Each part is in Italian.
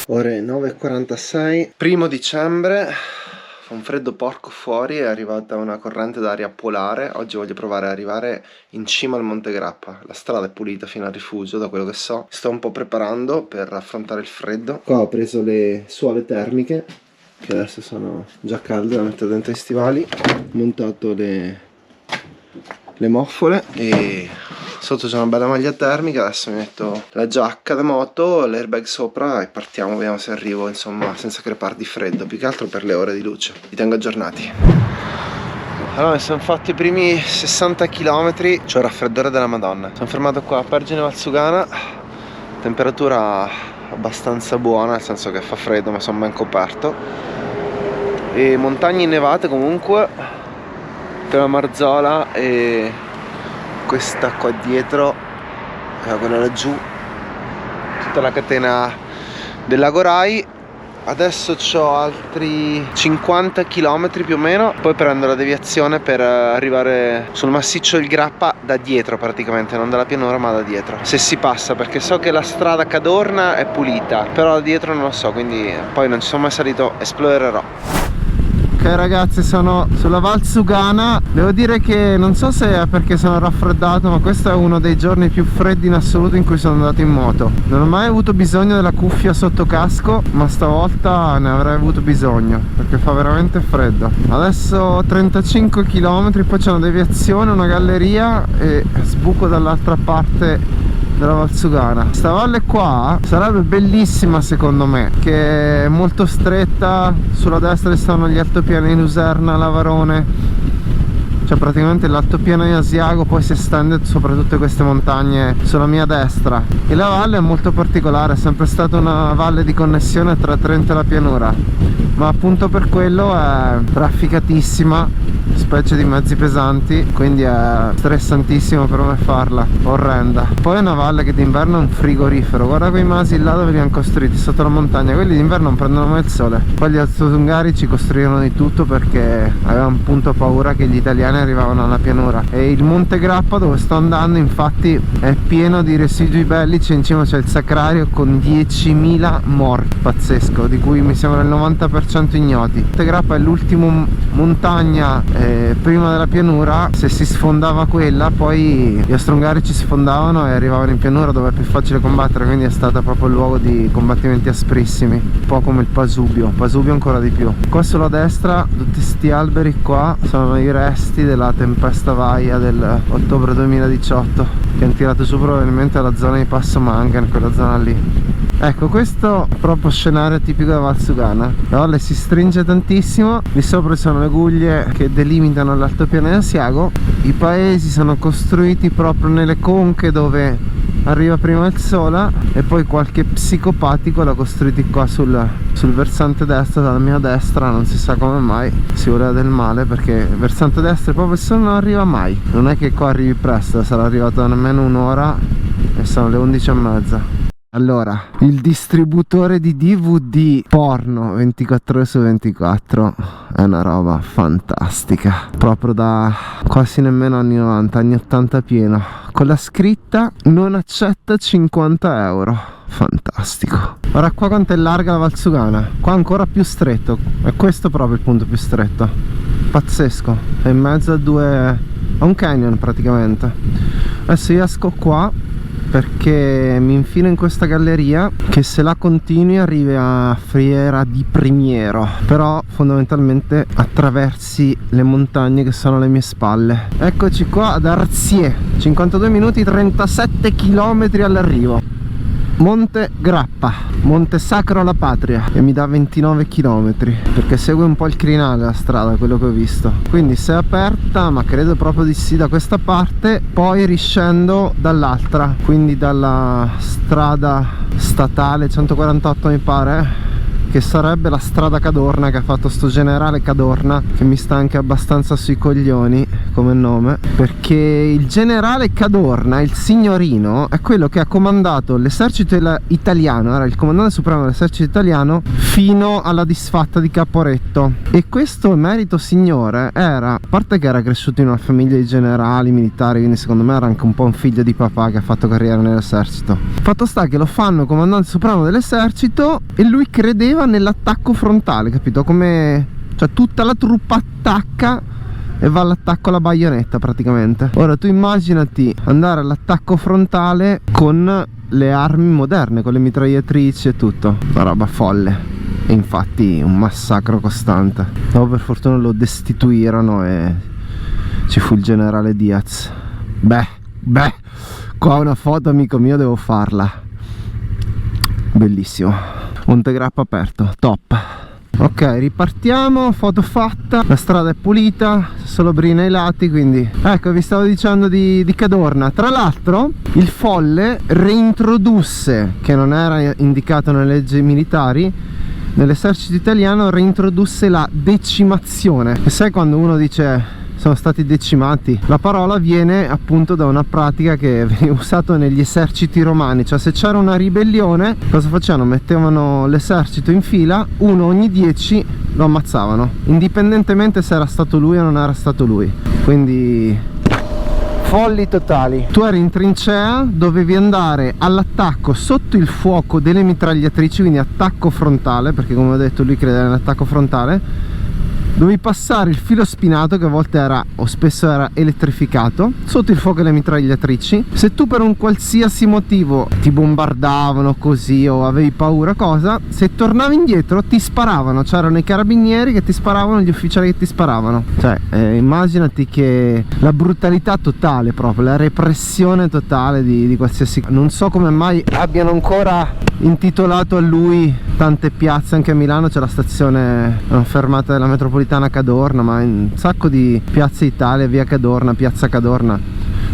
Ore 9:46, 1° dicembre, fa un freddo porco fuori, è arrivata una corrente d'aria polare. Oggi voglio provare ad arrivare in cima al Monte Grappa. La strada è pulita fino al rifugio, da quello che so. Sto un po' preparando per affrontare il freddo. Qua ho preso le suole termiche, che adesso sono già calde da mettere dentro i stivali. Ho montato le moffole e sotto c'è una bella maglia termica. Adesso mi metto la giacca da moto, l'airbag sopra e partiamo, vediamo se arrivo insomma senza crepare di freddo, più che altro per le ore di luce. Vi tengo aggiornati. Allora mi sono fatto i primi 60 km, c'ho il raffreddore della Madonna. Sono fermato qua a Pergine Valsugana, temperatura abbastanza buona, nel senso che fa freddo ma sono ben coperto. E montagne innevate comunque, per la Marzola e questa qua dietro, quella laggiù, tutta la catena del Lago Rai. Adesso ho altri 50 km più o meno, poi prendo la deviazione per arrivare sul massiccio del Grappa da dietro praticamente, non dalla pianura ma da dietro, se si passa, perché so che la strada Cadorna è pulita, però da dietro non lo so, quindi poi non ci sono mai salito, esplorerò. Ok ragazzi, sono sulla Valsugana. Devo dire che non so se è perché sono raffreddato, ma questo è uno dei giorni più freddi in assoluto in cui sono andato in moto. Non ho mai avuto bisogno della cuffia sotto casco, ma stavolta ne avrei avuto bisogno perché fa veramente freddo. Adesso 35 km, poi c'è una deviazione, una galleria e sbuco dall'altra parte della Valsugana. Sta valle qua sarebbe bellissima secondo me, che è molto stretta. Sulla destra ci stanno gli altopiani di Luserna, Lavarone, cioè praticamente l'altopiano di Asiago, poi si estende sopra tutte queste montagne sulla mia destra. E la valle è molto particolare, è sempre stata una valle di connessione tra Trento e la pianura, ma appunto per quello è trafficatissima, specie di mezzi pesanti, quindi è stressantissimo per me farla, orrenda. Poi è una valle che d'inverno è un frigorifero, guarda quei masi là dove li hanno costruiti sotto la montagna, quelli d'inverno non prendono mai il sole. Poi gli austro-ungari ci costruirono di tutto perché avevano appunto paura che gli italiani arrivavano alla pianura. E il Monte Grappa dove sto andando infatti è pieno di residui bellici, in cima c'è il sacrario con 10.000 morti, pazzesco, di cui mi sembra il 90% ignoti. Il Monte Grappa è l'ultima montagna prima della pianura. Se si sfondava quella, poi gli austro-ungari ci sfondavano e arrivavano in pianura dove è più facile combattere, quindi è stata proprio il luogo di combattimenti asprissimi, un po' come il Pasubio ancora di più. Qua sulla destra tutti sti alberi qua sono i resti della tempesta Vaia del ottobre 2018 che hanno tirato su probabilmente la zona di Passo Mangan, quella zona lì. Ecco, questo è proprio scenario tipico della Valsugana. La valle si stringe tantissimo, di sopra ci sono le guglie che delimitano l'altopiano di Asiago. I paesi sono costruiti proprio nelle conche dove arriva prima il sole, e poi qualche psicopatico l'ha costruiti qua sul versante destro, dalla mia destra, non si sa come mai, si voleva del male, perché il versante destro proprio il sole non arriva mai. Non è che qua arrivi presto, sarà arrivato nemmeno un'ora e sono le 11:30. Allora, il distributore di DVD porno 24 ore su 24 è una roba fantastica, proprio da quasi nemmeno anni 90, anni 80 pieno, con la scritta non accetta 50 euro. Fantastico. Ora qua quanto è larga la Valsugana? Qua ancora più stretto, è questo proprio il punto più stretto, pazzesco, è in mezzo a un canyon praticamente. Adesso io esco qua perché mi infilo in questa galleria che, se la continui, arrivi a Friera di Primiero, però fondamentalmente attraversi le montagne che sono alle mie spalle. Eccoci qua ad Arzier, 52 minuti 37 km all'arrivo. Monte Grappa, Monte Sacro alla Patria, e mi dà 29 km perché segue un po' il crinale la strada, quello che ho visto. Quindi se è aperta, ma credo proprio di sì, da questa parte, poi riscendo dall'altra, quindi dalla strada statale 148 mi pare, che sarebbe la strada Cadorna che ha fatto sto generale Cadorna, che mi sta anche abbastanza sui coglioni come nome, perché il generale Cadorna, il signorino, è quello che ha comandato l'esercito italiano, era il comandante supremo dell'esercito italiano fino alla disfatta di Caporetto. E questo emerito signore era, a parte che era cresciuto in una famiglia di generali militari, quindi secondo me era anche un po' un figlio di papà che ha fatto carriera nell'esercito. Fatto sta che lo fanno comandante supremo dell'esercito e lui credeva nell'attacco frontale, capito? Come, cioè, tutta la truppa attacca e va all'attacco alla baionetta praticamente. Ora tu immaginati andare all'attacco frontale con le armi moderne, con le mitragliatrici e tutto, una roba folle. E infatti un massacro costante. Dopo per fortuna lo destituirono e ci fu il generale Diaz. Beh, qua una foto, amico mio, devo farla. Bellissimo. Montegrappa aperto, top. Ok, ripartiamo, foto fatta, la strada è pulita, solo brina ai lati, quindi ecco, vi stavo dicendo di Cadorna. Tra l'altro il folle reintrodusse, che non era indicato nelle leggi militari, nell'esercito italiano reintrodusse la decimazione. E sai quando uno dice sono stati decimati? La parola viene appunto da una pratica che veniva usata negli eserciti romani, cioè se c'era una ribellione cosa facevano? Mettevano l'esercito in fila, uno ogni 10 lo ammazzavano, indipendentemente se era stato lui o non era stato lui. Quindi folli totali. Tu eri in trincea, dovevi andare all'attacco sotto il fuoco delle mitragliatrici, quindi attacco frontale, perché come ho detto lui credeva nell'attacco frontale. Dovevi passare il filo spinato, che a volte era, o spesso era elettrificato, sotto il fuoco delle mitragliatrici. Se tu per un qualsiasi motivo ti bombardavano così o avevi paura cosa, se tornavi indietro ti sparavano, c'erano i carabinieri che ti sparavano, gli ufficiali che ti sparavano. Cioè immaginati che la brutalità totale, proprio la repressione totale di qualsiasi. Non so come mai abbiano ancora intitolato a lui tante piazze. Anche a Milano c'è la stazione, una fermata della metropolitana Cadorna, ma in un sacco di piazze Italia, via Cadorna, piazza Cadorna.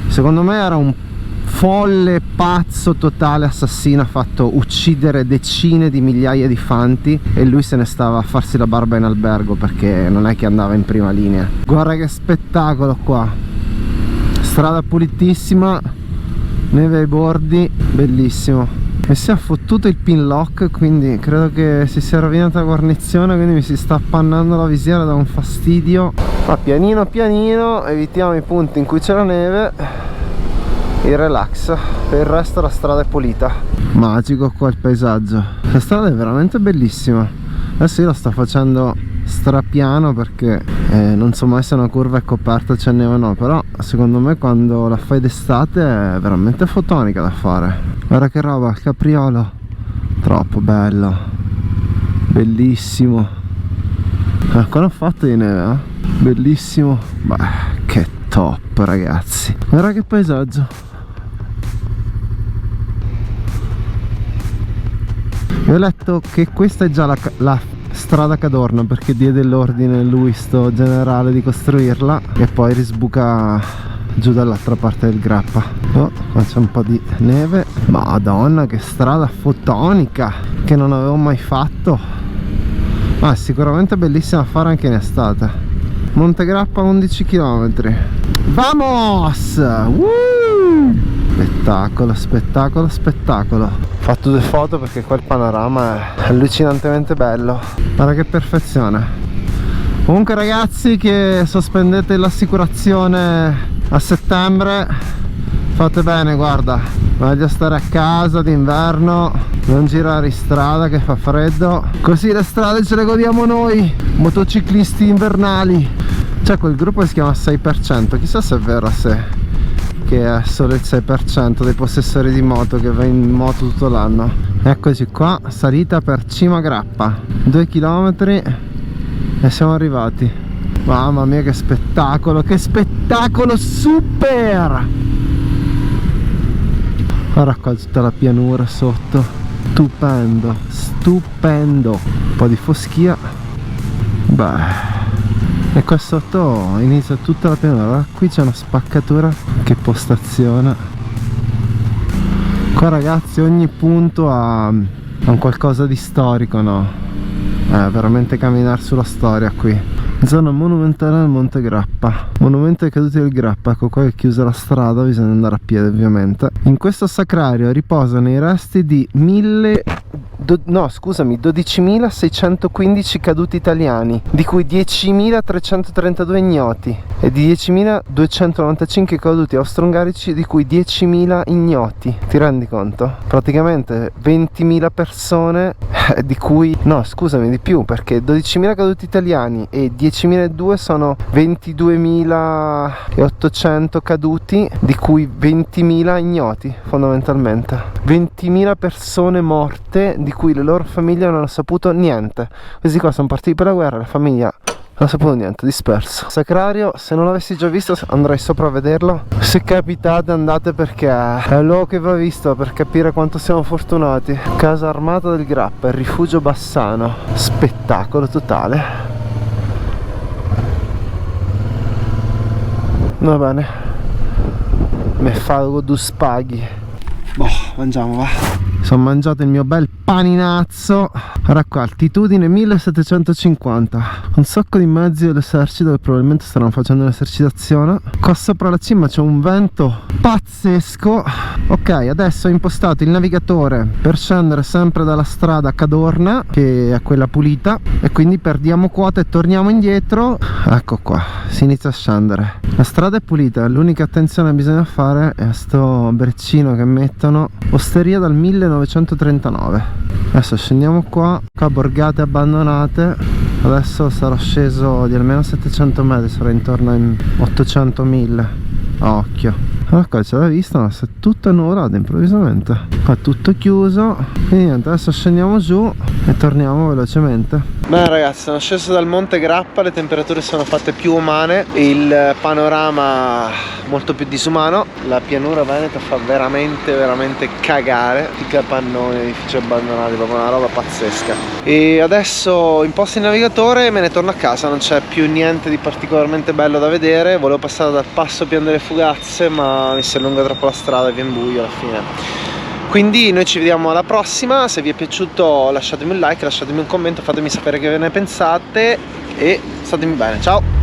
Secondo me era un folle, pazzo, totale assassino, ha fatto uccidere decine di migliaia di fanti e lui se ne stava a farsi la barba in albergo, perché non è che andava in prima linea. Guarda che spettacolo qua, strada pulitissima, neve ai bordi, bellissimo. Mi si è fottuto il pin lock, quindi credo che si sia rovinata la guarnizione, quindi mi si sta appannando la visiera da un fastidio. Ma pianino pianino evitiamo i punti in cui c'è la neve, il relax. Per il resto la strada è pulita. Magico qua il paesaggio, la strada è veramente bellissima. Adesso io la sto facendo strapiano perché non so mai se una curva è coperta, c'è neve o no, però secondo me quando la fai d'estate è veramente fotonica da fare. Guarda che roba, il capriolo, troppo bello, bellissimo. Ancora ho fatto di neve, eh? Bellissimo. Beh, che top ragazzi, guarda che paesaggio. Io ho letto che questa è già la strada Cadorna, perché diede l'ordine lui, sto generale, di costruirla, e poi risbuca giù dall'altra parte del Grappa. Oh, qua c'è un po' di neve. Madonna che strada fotonica, che non avevo mai fatto. Ma sicuramente bellissima da fare anche in estate. Montegrappa 11 km. Vamos! Spettacolo, spettacolo, spettacolo. Ho fatto due foto perché qua il panorama è allucinantemente bello. Guarda che perfezione. Comunque ragazzi, che sospendete l'assicurazione a settembre, fate bene, guarda, meglio stare a casa d'inverno, non girare in strada che fa freddo, così le strade ce le godiamo noi motociclisti invernali. C'è quel gruppo che si chiama 6%, chissà se è vero, se che è solo il 6% dei possessori di moto che va in moto tutto l'anno. Eccoci qua, salita per Cima Grappa, 2 km e siamo arrivati. Mamma mia che spettacolo super! Guarda qua tutta la pianura sotto, stupendo, stupendo. Un po' di foschia, beh. E qua sotto inizia tutta la pianura. Qui c'è una spaccatura, che postazione. Qua ragazzi ogni punto ha un qualcosa di storico, no? Veramente camminare sulla storia qui. Zona monumentale del Monte Grappa, monumento ai caduti del Grappa. Ecco qua è chiusa la strada, bisogna andare a piede ovviamente. In questo sacrario riposano i resti di 12.615 caduti italiani, di cui 10.332 ignoti, e di 10.295 caduti austro-ungarici, di cui 10.000 ignoti. Ti rendi conto? Praticamente 20.000 persone, di cui, no scusami, di più, perché 12.000 caduti italiani e 10.002 sono 22.800 caduti, di cui 20.000 ignoti fondamentalmente. 20.000 persone morte, di cui le loro famiglie non hanno saputo niente. Questi qua sono partiti per la guerra, la famiglia non ha saputo niente, disperso. Sacrario, se non l'avessi già visto andrei sopra a vederlo. Se capitate andate, perché è il luogo che va visto per capire quanto siamo fortunati. Casa armata del Grappa, il rifugio Bassano, spettacolo totale. Va bene, me fago due spaghi. Boh, mangiamo, va. Sono mangiato il mio bel paninazzo. Ora qua, altitudine 1750, un sacco di mezzi dell'esercito che probabilmente staranno facendo un'esercitazione. Qua sopra la cima c'è un vento pazzesco. Ok, adesso ho impostato il navigatore per scendere sempre dalla strada Cadorna, che è quella pulita, e quindi perdiamo quota e torniamo indietro. Ecco qua, si inizia a scendere. La strada è pulita, l'unica attenzione che bisogna fare è a sto braccino che mettono, osteria dal 1939. Adesso scendiamo qua borgate abbandonate. Adesso sarò sceso di almeno 700 metri, sarò intorno ai 800.000 a occhio. Allora qua c'è la vista, ma è tutto nuvolato improvvisamente. Qua tutto chiuso. E niente, adesso scendiamo giù e torniamo velocemente. Beh ragazzi, sono sceso dal Monte Grappa, le temperature sono fatte più umane, il panorama molto più disumano. La pianura veneta fa veramente cagare. I capannoni, edifici abbandonati, proprio una roba pazzesca. E adesso imposto il navigatore e me ne torno a casa, non c'è più niente di particolarmente bello da vedere. Volevo passare dal passo piano delle Fugazze, ma mi si allunga troppo la strada e viene buio alla fine. Quindi noi ci vediamo alla prossima. Se vi è piaciuto lasciatemi un like, lasciatemi un commento, fatemi sapere che ve ne pensate e statemi bene, ciao!